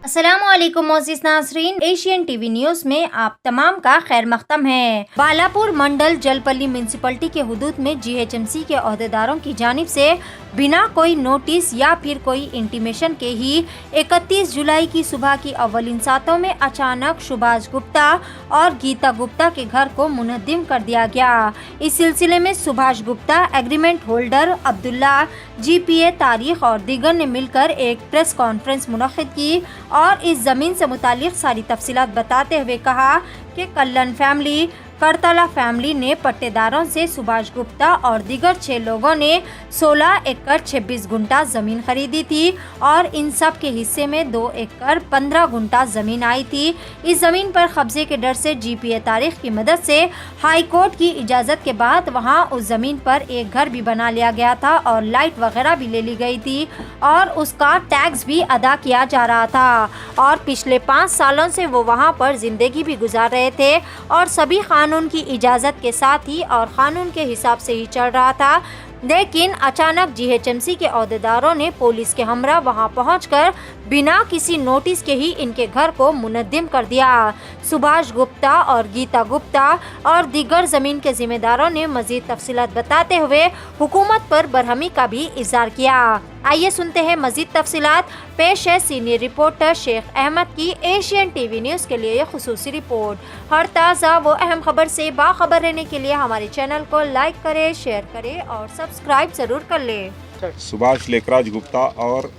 अस्सलामुअलैकुम मोअज़्ज़िज़ नाज़रीन, Asian TV news में आप तमाम का खैर मक़दम है। बालापुर मंडल जलपल्ली म्यूनसिपलिटी के हुदूद में जीएचएमसी के अहदेदारों की जानिब से बिना कोई नोटिस या फिर कोई इंटीमेशन के ही 31 जुलाई की सुबह की अव्वलिन सातों में अचानक सुभाष गुप्ता और गीता गुप्ता के घर को मुनद्दिम कर दिया गया। इस सिलसिले में Subhash Gupta, agreement holder Abdullah, GPA तारीख और दीगर ने मिलकर एक प्रेस कॉन्फ्रेंस मुनक्किद की और इस ज़मीन से मुतालिक सारी तफसीलात बताते हुए कहा कि कल्लन फैमिली, करतला फैमिली ने पट्टेदारों से सुभाष गुप्ता और दीगर 6 लोगों ने 16 एकड़ 26 गुंटा ज़मीन खरीदी थी और इन सब के हिस्से में 2 एकड़ 15 गुंटा ज़मीन आई थी। इस ज़मीन पर कब्जे के डर से जीपीए तारीख की मदद से हाई कोर्ट की इजाज़त के बाद वहां उस ज़मीन पर एक घर भी बना लिया गया था और लाइट वगैरह भी ले ली गई थी और उसका टैक्स भी अदा किया जा रहा था और पिछले 5 सालों से वो वहां पर ज़िंदगी भी गुजार रहे थे और सभी कानून की इजाज़त के साथ ही और कानून के हिसाब से ही चल रहा था। लेकिन अचानक जीएचएमसी के अहदेदारों ने पुलिस के हमरा वहां पहुंचकर बिना किसी नोटिस के ही इनके घर को मुनद्दिम कर दिया। सुभाष गुप्ता और गीता गुप्ता और दीगर ज़मीन के जिम्मेदारों ने मज़ीद तफसीलात बताते हुए हुकूमत पर बरहमी का भी इज़हार किया। आइए सुनते हैं मज़ीद तफसीलात। पेश है सीनियर रिपोर्टर शेख अहमद की एशियन टीवी न्यूज़ के लिए खुसूसी रिपोर्ट। हर ताज़ा व अहम खबर से बाखबर रहने के लिए हमारे चैनल को लाइक करें, शेयर करें और सब्सक्राइब ज़रूर कर लें। सुभाष लेखराज गुप्ता और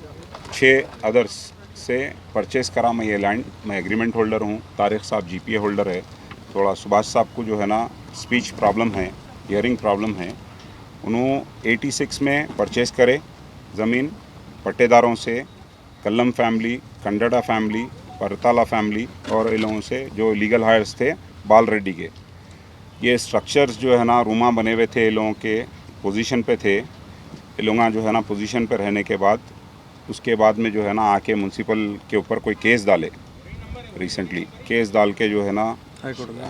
6 अदर्स से परचेज़ करा मैं ये लैंड। मैं एग्रीमेंट होल्डर हूँ, तारिक साहब जीपीए होल्डर है। थोड़ा सुभाष साहब को जो है ना स्पीच प्रॉब्लम है, हियरिंग प्रॉब्लम है। उन्होंने 86 में परचेज़ करे ज़मीन पट्टेदारों से, कल्लम फैमिली, कंडड़ा फैमिली, परताला फैमिली और इन लोगों से जो लीगल हायर्स थे बाल रेड्डी के। ये स्ट्रक्चर्स जो है ना रूमा बने हुए थे, इन लोगों के पोजीशन पे थे। इन लोग जो है ना पोजीशन पे रहने के बाद उसके बाद में जो है ना आके म्यूनसिपल के ऊपर कोई केस डाले, रिसेंटली केस डाल के जो है ना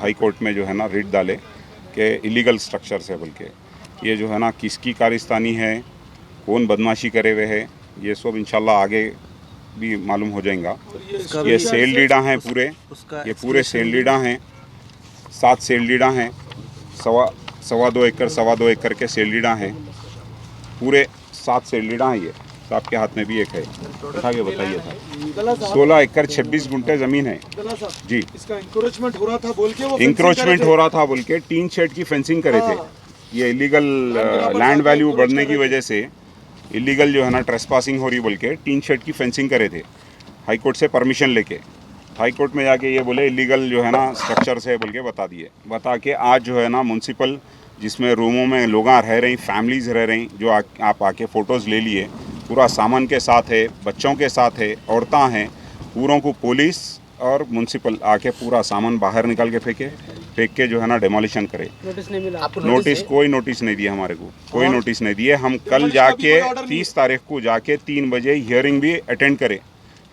हाई कोर्ट में जो है ना रिट डाले कि इलीगल स्ट्रक्चर्स है। बल्कि ये जो है ना किसकी कारिस्तानी है, कौन बदमाशी करे हुए है, ये सब इंशाल्लाह आगे भी मालूम हो जाएगा। ये सेल डीडा हैं पूरे, ये पूरे सेल डीडा हैं, 7 सेल डीडा हैं, सवा 2 एकड़ के सेल डीडा हैं, पूरे 7 सेल डीडा हैं। ये साहब के हाथ में भी एक है, उठा के बताइए था। 16 एकड़ 26 गुंटे ज़मीन है जी। इसका इंक्रोचमेंट हो रहा था बोल के, वो इंक्रोचमेंट हो रहा था बोल के टीन शेड की फेंसिंग करे थे। ये इलीगल लैंड वैल्यू बढ़ने की वजह से इलीगल जो है ना ट्रेसपासिंग हो रही बोल के टीन शेड की फेंसिंग करे थे। हाई कोर्ट से परमिशन लेके हाई कोर्ट में जाके ये बोले इलीगल जो है ना स्ट्रक्चर्स है बोल के बता दिए। बता के आज जो है ना म्यूनसिपल जिसमें रूमों में लोग रह रही, फैमिलीज़ रह रही, जो आप आके फ़ोटोज़ ले लिए, पूरा सामान के साथ है, बच्चों के साथ है, औरतें हैं, पूरों को पुलिस और म्यूनसिपल आके पूरा सामान बाहर निकाल के फेंक के जो है ना डेमोलिशन करे। नोटिस नहीं मिला? नोटिस कोई नोटिस नहीं दिया हमारे को, कोई नोटिस नहीं दिए। हम कल जाके 30 तारीख को जाके 3 बजे हियरिंग भी अटेंड करें।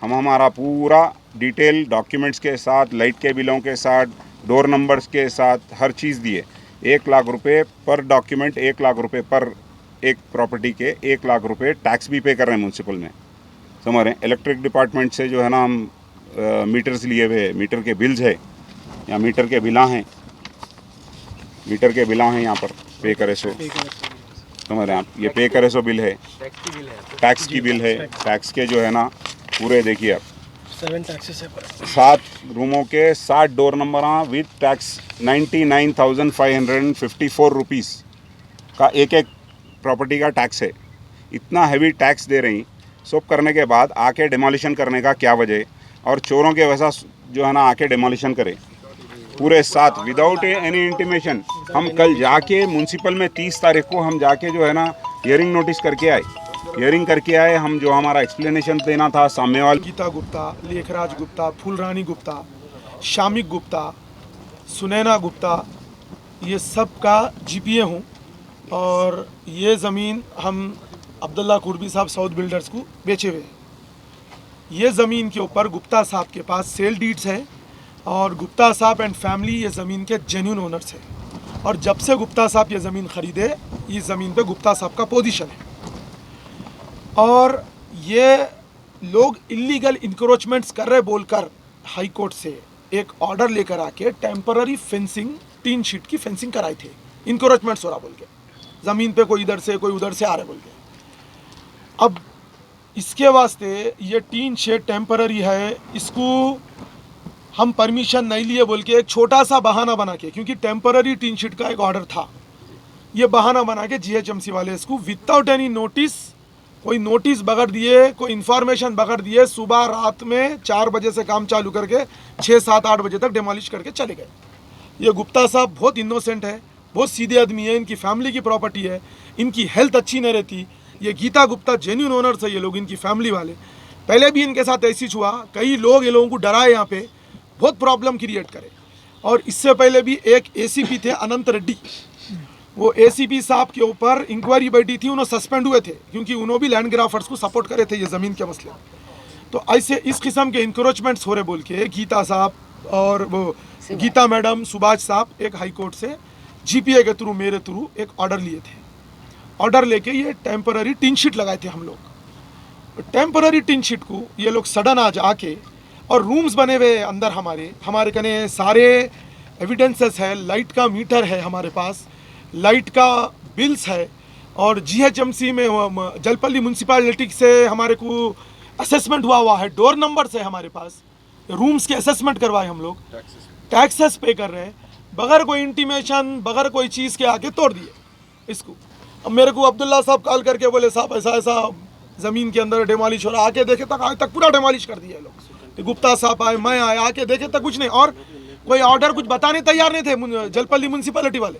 हम हमारा पूरा डिटेल डॉक्यूमेंट्स के साथ, लाइट के बिलों के साथ, डोर नंबर्स के साथ हर चीज़ दिए। 1 लाख रुपए पर डॉक्यूमेंट, 1 लाख रुपए पर एक प्रॉपर्टी के 1 लाख रुपए टैक्स भी पे कर रहे हैं म्यूनसिपल में। समझ रहे हैं। इलेक्ट्रिक डिपार्टमेंट से जो है ना हम मीटर्स लिए हुए, मीटर के बिल्स है, यहाँ मीटर के बिला हैं, मीटर के बिला हैं यहाँ पर पे करे सो। समझ रहे हैं आप, ये पे करे सो बिल है, टैक्स की बिल है। टैक्स के जो है ना पूरे देखिए आप 7 टैक्सेस है। 7 रूमों के 7 door number with tax 99,554 rupees का एक प्रॉपर्टी का टैक्स है। इतना हैवी टैक्स दे रही, सब करने के बाद आके डिमोलिशन करने का क्या वजह? और चोरों के वैसा जो है ना आके डिमोलिशन करे पूरे 7 विदाउट एनी इंटीमेशन। हम कल जाके म्यूनसिपल में 30 तारीख को हम जाके जो है ना हियरिंग नोटिस करके आए, हियरिंग करके आए। हम जो हमारा एक्सप्लेनेशन देना था सामने वाले, गीता गुप्ता, लेखराज गुप्ता, फूलरानी गुप्ता, शामिक गुप्ता, सुनैना गुप्ता, ये सब का जीपीए हूँ। और ये ज़मीन हम अब्दुल्ला कुर्बी साहब साउथ बिल्डर्स को बेचे हुए। ये ज़मीन के ऊपर गुप्ता साहब के पास सेल डीड्स हैं और गुप्ता साहब एंड फैमिली ये ज़मीन के जेन्युइन ओनर्स हैं। और जब से गुप्ता साहब ये ज़मीन ख़रीदे, इस ज़मीन पे गुप्ता साहब का पोजीशन है। और ये लोग इलीगल इंक्रोचमेंट्स कर रहे बोलकर हाई कोर्ट से एक ऑर्डर लेकर आके टेम्पररी फेंसिंग 3 शीट की फेंसिंग कराए थे, इंक्रोचमेंट्स हो रहा बोल के, ज़मीन पे कोई इधर से कोई उधर से आ रहे बोल के। अब इसके वास्ते ये 3 शीट टेम्पररी है, इसको हम परमिशन नहीं लिए बोल के एक छोटा सा बहाना बना के, क्योंकि टेम्पररी 3 शीट का एक ऑर्डर था, ये बहाना बना के जीएचएमसी वाले इसको विदाउट एनी नोटिस, कोई नोटिस बगैर दिए, कोई इन्फॉर्मेशन बगैर दिए, सुबह रात में 4 बजे से काम चालू करके 6, 7, 8 बजे तक डिमोलिश करके चले गए। ये गुप्ता साहब बहुत इनोसेंट है, बहुत सीधे आदमी है, इनकी फैमिली की प्रॉपर्टी है, इनकी हेल्थ अच्छी नहीं रहती। ये गीता गुप्ता जेन्युइन ओनर्स है ये लोग, इनकी फैमिली वाले। पहले भी इनके साथ ऐसी हुआ, कई लोग ये लोगों को डराए, यहाँ पे बहुत प्रॉब्लम क्रिएट करे। और इससे पहले भी एक एसीपी थे अनंत रेड्डी, वो एसीपी साहब के ऊपर इंक्वायरी बैठी थी, उन्होंने सस्पेंड हुए थे क्योंकि उन्होंने भी लैंड ग्राफर्स को सपोर्ट करे थे ये ज़मीन के मसले। तो ऐसे इस किस्म के इंक्रोचमेंट्स हो रहे बोल के गीता साहब और वो गीता मैडम, सुभाष साहब एक हाई कोर्ट से जीपीए के थ्रू, मेरे थ्रू एक ऑर्डर लिए थे। ऑर्डर लेके ये टेम्पररी 3 शीट लगाए थे हम लोग। टेम्पररी 3 शीट को ये लोग सडन आज आके, और रूम्स बने हुए अंदर हमारे कने सारे एविडेंसेस है, लाइट का मीटर है हमारे पास, लाइट का बिल्स है, और जीएचएमसी में जलपल्ली म्यूनसिपालिटी से हमारे को असेसमेंट हुआ है, डोर नंबर्स है हमारे पास, रूम्स के असेसमेंट करवाए हम लोग, टैक्सेस पे कर रहे हैं, बगैर कोई इंटीमेशन, बगैर कोई चीज़ के आके तोड़ दिए इसको। अब मेरे को अब्दुल्ला साहब कॉल करके बोले साहब ऐसा ऐसा ज़मीन के अंदर डिमोलिश हो रहा, आके देखे तक आज तक पूरा डिमोलिश कर दिया है लोग। तो गुप्ता साहब आए, मैं आया, आके देखे तक कुछ नहीं, और कोई ऑर्डर कुछ बताने तैयार नहीं थे जलपल्ली म्यूनसिपैलिटी वाले।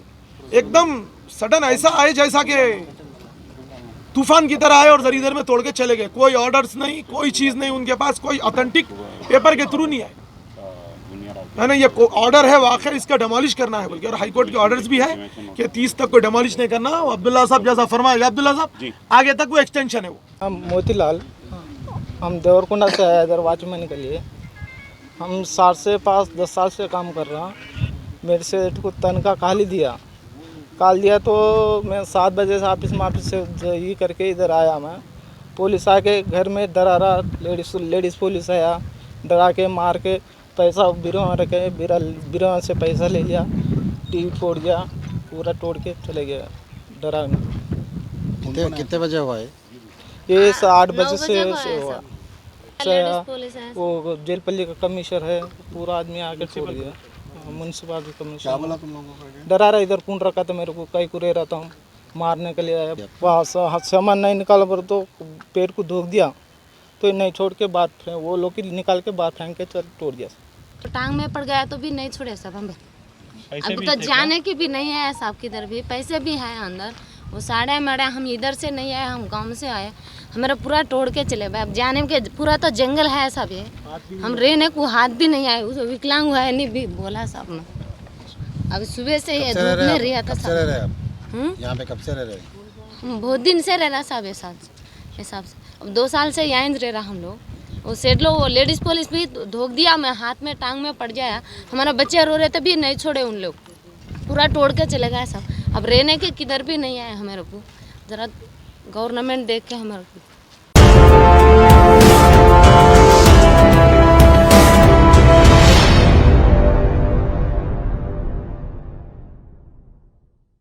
एकदम सडन ऐसा आए जैसा कि तूफान की तरह आए और जरी देर में तोड़ के चले गए। कोई ऑर्डर्स नहीं, कोई चीज़ नहीं उनके पास, कोई ऑथेंटिक पेपर के थ्रू नहीं आए, है ना। ये ऑर्डर है वाकई इसका डिमोलिश करना है बल्कि, और हाई कोर्ट के ऑर्डर्स भी है कि 30 तक कोई डिमोलिश नहीं करना। अब्दुल्ला साहब जैसा फरमाया, अब्दुल्ला साहब आगे तक वो एक्सटेंशन है वो। हम मोतीलाल, हम देवरकुंडा से आए इधर वॉचमैन के लिए। हम 7 से 10 साल से काम कर रहा। मेरे से को तनख्वाह काल दिया तो मैं 7 बजे से ऑफिस से ये करके इधर आया। मैं पुलिस आके घर में डरा रहा, लेडीज़ पुलिस आया, डरा के मार के पैसा बिरवा रखे, बिरवा से पैसा ले लिया, टीवी तोड़ दिया, पूरा तोड़ के चले गया डरा में। कितने बजे हुआ है ये 8 बजे से हुआ। वो जेलपल्ली का कमिश्नर है, पूरा आदमी आके तोड़ दिया। म्यूनसिपल कमिश्नर क्या बोला तुम लोगों को? डरा रहा, इधर कौन रखा था मेरे को, कई कुरे रहता हूँ, मारने के लिए आया। वहाँ सामान नहीं निकाला पर तो पेड़ को धोख दिया, तो नहीं छोड़ के बात वो लोग की निकाल के बात फेंक के चल तोड़ दिया। तो टांग में पड़ गया तो भी नहीं छोड़े सब हमें। अभी तो जाने की भी नहीं है साहब की इधर भी, पैसे भी हैं अंदर, वो साड़े मड़े। हम इधर से नहीं आए, हम गांव से आए, हमारा पूरा तोड़ के चले गए। अब जाने के पूरा तो जंगल है सब, ये हम रहने को हाथ भी नहीं आए, उसे विकलांग हुआ है नहीं भी बोला साहब ने। अब सुबह से ये धूप में रहा था साहब। यहाँ पे कब से रह रहे? हम बहुत दिन से रह रहा साहब हिसाब से। अब 2 साल से यहाँ रह रहा हम लोग। वो सेठ लोग, वो लेडीज़ पुलिस भी धोख दिया, मैं हाथ में टांग में पड़ जाया, हमारा बच्चे रो रहे थे भी नहीं छोड़े उन लोग, पूरा तोड़ के चले गए सब। अब रहने के किधर भी नहीं आए हमारे को, ज़रा गवर्नमेंट देख के हमारे को।